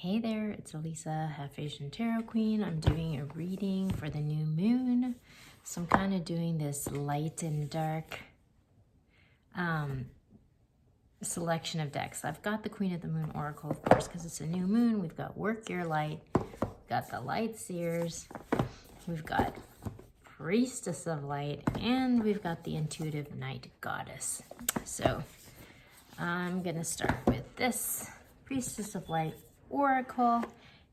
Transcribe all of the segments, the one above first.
Hey there, it's Elisa, Half Asian Tarot Queen. I'm doing a reading for the new moon. So I'm kind of doing this light and dark selection of decks. I've got the Queen of the Moon Oracle, of course, because it's a new moon. We've got Work Your Light, we've got the Light Seers, we've got Priestess of Light, and we've got the Intuitive Night Goddess. So I'm going to start with this Priestess of Light Oracle,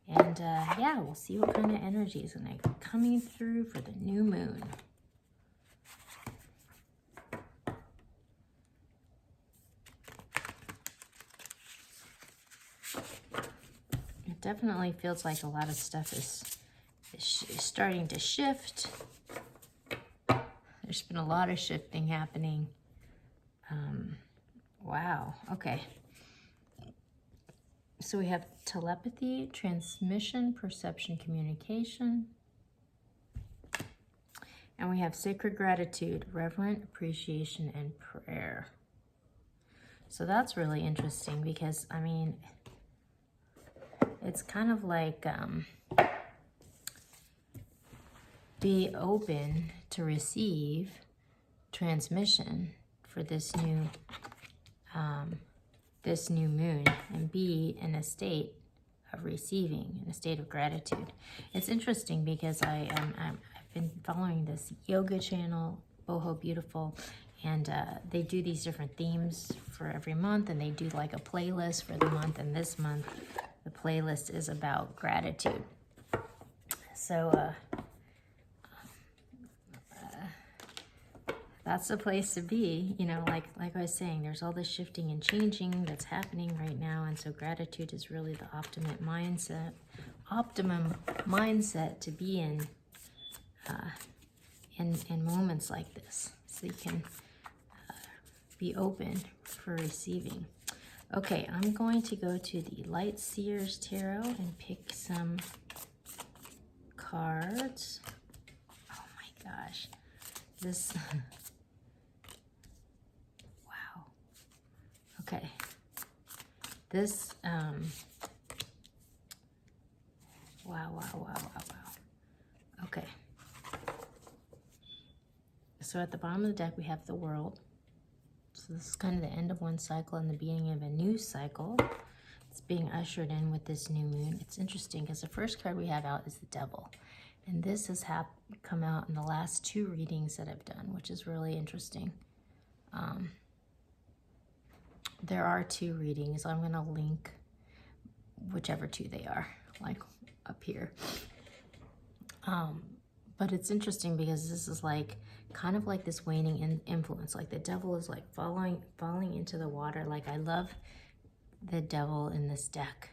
and yeah, we'll see what kind of energy is going to be coming through for the new moon. It definitely feels like a lot of stuff is starting to shift. There's been a lot of shifting happening. Wow, okay. So we have telepathy, transmission, perception, communication. And we have sacred gratitude, reverent appreciation, and prayer. So that's really interesting because, I mean, it's kind of like be open to receive transmission for this new moon, and be in a state of receiving, in a state of gratitude. It's interesting because I've been following this yoga channel, Boho Beautiful, and they do these different themes for every month, and they do like a playlist for the month, and this month the playlist is about gratitude. So that's the place to be, you know, like I was saying, there's all this shifting and changing that's happening right now, and so gratitude is really the optimum mindset to be in moments like this, so you can be open for receiving. Okay, I'm going to go to the Light Seers Tarot and pick some cards. Oh my gosh, this... Okay, this, wow. Okay. So at the bottom of the deck, we have the World. So this is kind of the end of one cycle and the beginning of a new cycle. It's being ushered in with this new moon. It's interesting because the first card we have out is the Devil. And this has come out in the last two readings that I've done, which is really interesting. There are two readings. I'm going to link whichever two they are, like up here. But it's interesting because this is like kind of like this waning influence. Like the Devil is like falling into the water. Like I love the Devil in this deck,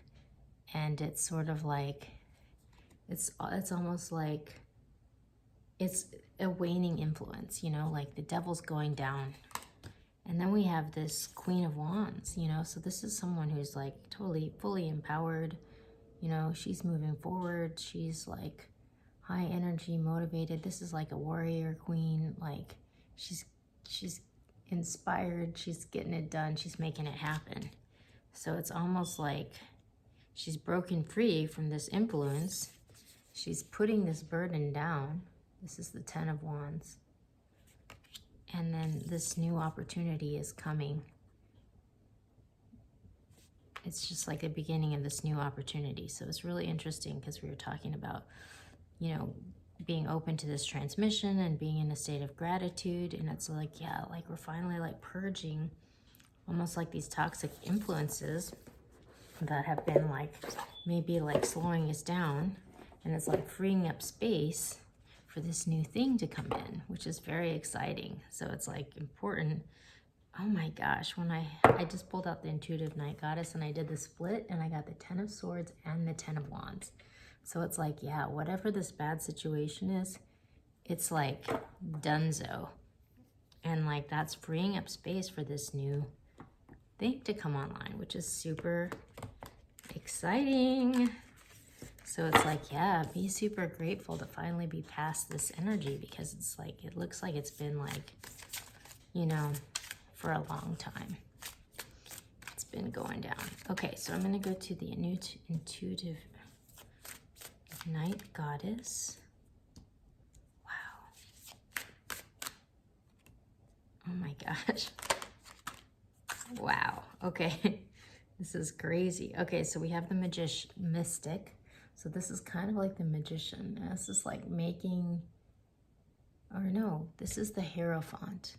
and it's sort of like it's almost like it's a waning influence. You know, like the Devil's going down. And then we have this Queen of Wands, you know, so this is someone who's like totally, fully empowered. You know, she's moving forward. She's like high energy, motivated. This is like a warrior queen. Like she's inspired. She's getting it done. She's making it happen. So it's almost like she's broken free from this influence. She's putting this burden down. This is the Ten of Wands. And then this new opportunity is coming. It's just like the beginning of this new opportunity. So it's really interesting because we were talking about, you know, being open to this transmission and being in a state of gratitude. And it's like, yeah, like we're finally like purging almost like these toxic influences that have been like maybe like slowing us down. And it's like freeing up space for this new thing to come in, which is very exciting. So it's like important. Oh my gosh, when I just pulled out the Intuitive Night Goddess and I did the split, and I got the Ten of Swords and the Ten of Wands. So it's like, yeah, whatever this bad situation is, it's like donezo. And like that's freeing up space for this new thing to come online, which is super exciting. So it's like, yeah, be super grateful to finally be past this energy, because it's like, it looks like it's been like, you know, for a long time. It's been going down. Okay, so I'm going to go to the intuitive night goddess. Wow. Oh my gosh. Wow. Okay. This is crazy. Okay, so we have the mystic. So this is kind of like the magician. This is like making, or no, this is the Hierophant.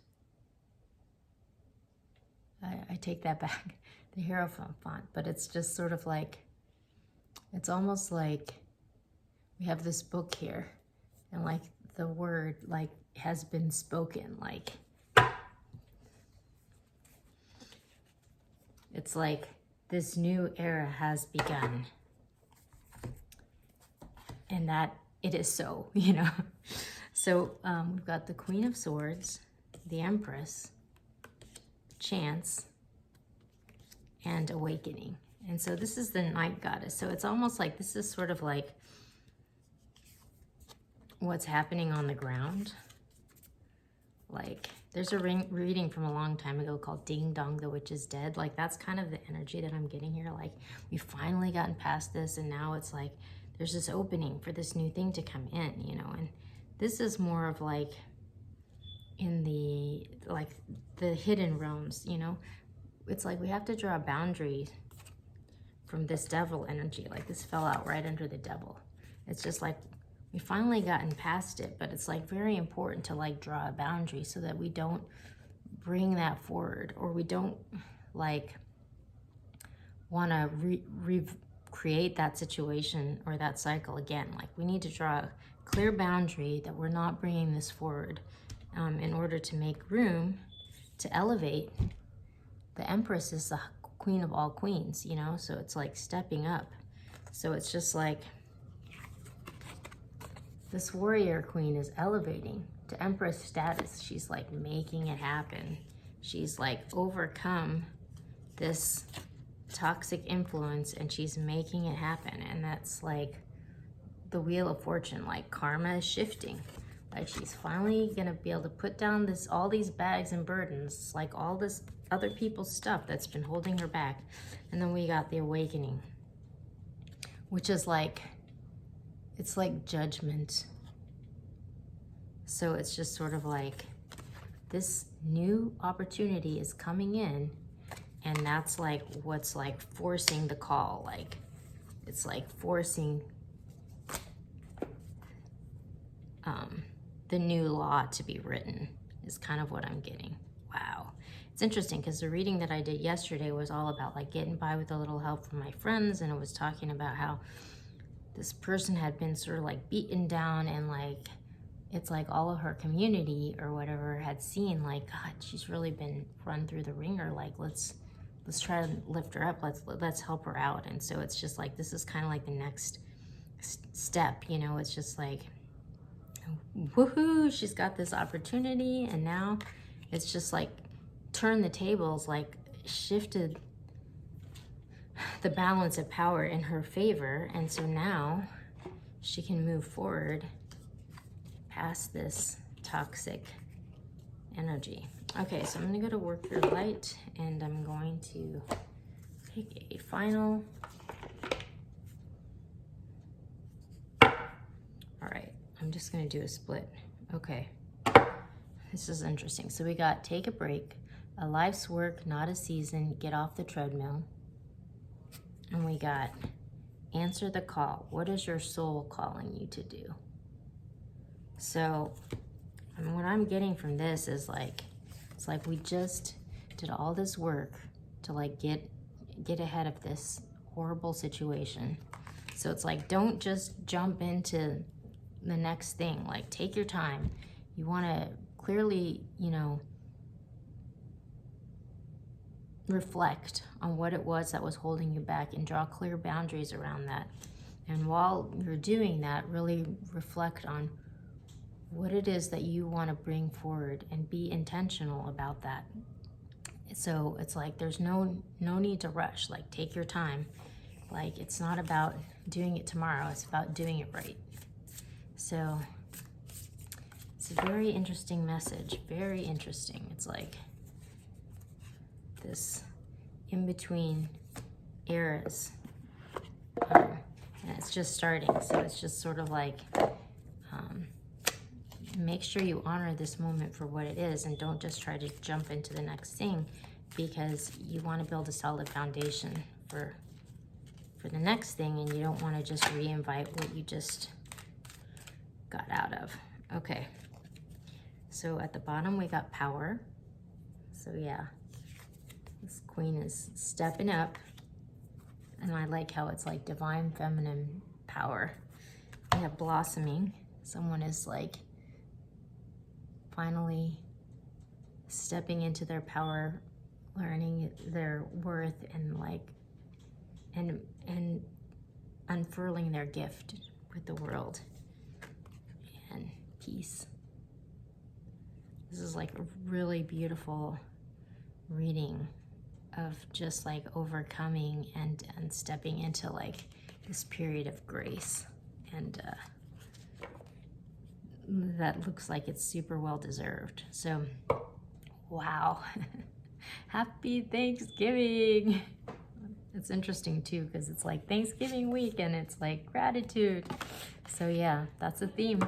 I take that back. The Hierophant font, but it's just sort of like, it's almost like we have this book here and like the word like has been spoken, like it's like this new era has begun, and that it is so, you know. So we've got the Queen of Swords, the Empress, Chance, and Awakening. And so this is the night goddess. So it's almost like this is sort of like what's happening on the ground. Like there's a reading from a long time ago called Ding Dong, the Witch is Dead. Like that's kind of the energy that I'm getting here. Like we've finally gotten past this, and now it's like there's this opening for this new thing to come in, you know. And this is more of like in the like the hidden realms, you know. It's like we have to draw boundaries from this devil energy. Like this fell out right under the devil. It's just like we finally gotten past it, but it's like very important to like draw a boundary so that we don't bring that forward, or we don't like want to recreate that situation or that cycle again. Like we need to draw a clear boundary that we're not bringing this forward in order to make room to elevate. The Empress is the queen of all queens, you know, so it's like stepping up. So it's just like this warrior queen is elevating to Empress status. She's like making it happen. She's like overcome this toxic influence and she's making it happen. And that's like the Wheel of Fortune, like karma is shifting. Like she's finally gonna be able to put down all these bags and burdens, like all this other people's stuff that's been holding her back. And then we got the Awakening, which is like, it's like judgment. So it's just sort of like this new opportunity is coming in, and that's like what's like forcing the call. Like it's like forcing the new law to be written is kind of what I'm getting. Wow. It's interesting because the reading that I did yesterday was all about like getting by with a little help from my friends, and it was talking about how this person had been sort of like beaten down, and like it's like all of her community or whatever had seen like, God, she's really been run through the ringer. Like let's try to lift her up. Let's help her out. And so it's just like this is kind of like the next step, you know. It's just like, woohoo, she's got this opportunity, and now it's just like turned the tables, like shifted the balance of power in her favor. And so now she can move forward past this toxic energy. Okay, so I'm gonna go to Work Your Light, and I'm going to pick a final. All right, I'm just gonna do a split. Okay, this is interesting. So we got take a break, a life's work, not a season, get off the treadmill. And we got answer the call. What is your soul calling you to do? So what I'm getting from this is like, it's like we just did all this work to like get ahead of this horrible situation. So it's like, don't just jump into the next thing. Like take your time. You want to clearly, you know, reflect on what it was that was holding you back and draw clear boundaries around that. And while you're doing that, really reflect on what it is that you want to bring forward and be intentional about that. So it's like there's no need to rush. Like take your time. Like it's not about doing it tomorrow, it's about doing it right. So it's a very interesting message, very interesting. It's like this in between eras. And it's just starting, so it's just sort of like, make sure you honor this moment for what it is and don't just try to jump into the next thing, because you want to build a solid foundation for the next thing, and you don't want to just re-invite what you just got out of. Okay, so at the bottom we got power. So yeah, this queen is stepping up, and I like how it's like divine feminine power. We have blossoming. Someone is like finally stepping into their power, learning their worth, and like and unfurling their gift with the world. And peace. This is like a really beautiful reading of just like overcoming and stepping into like this period of grace, and that looks like it's super well deserved. So wow. Happy Thanksgiving. It's interesting too, because it's like Thanksgiving week and it's like gratitude. So yeah, that's a theme.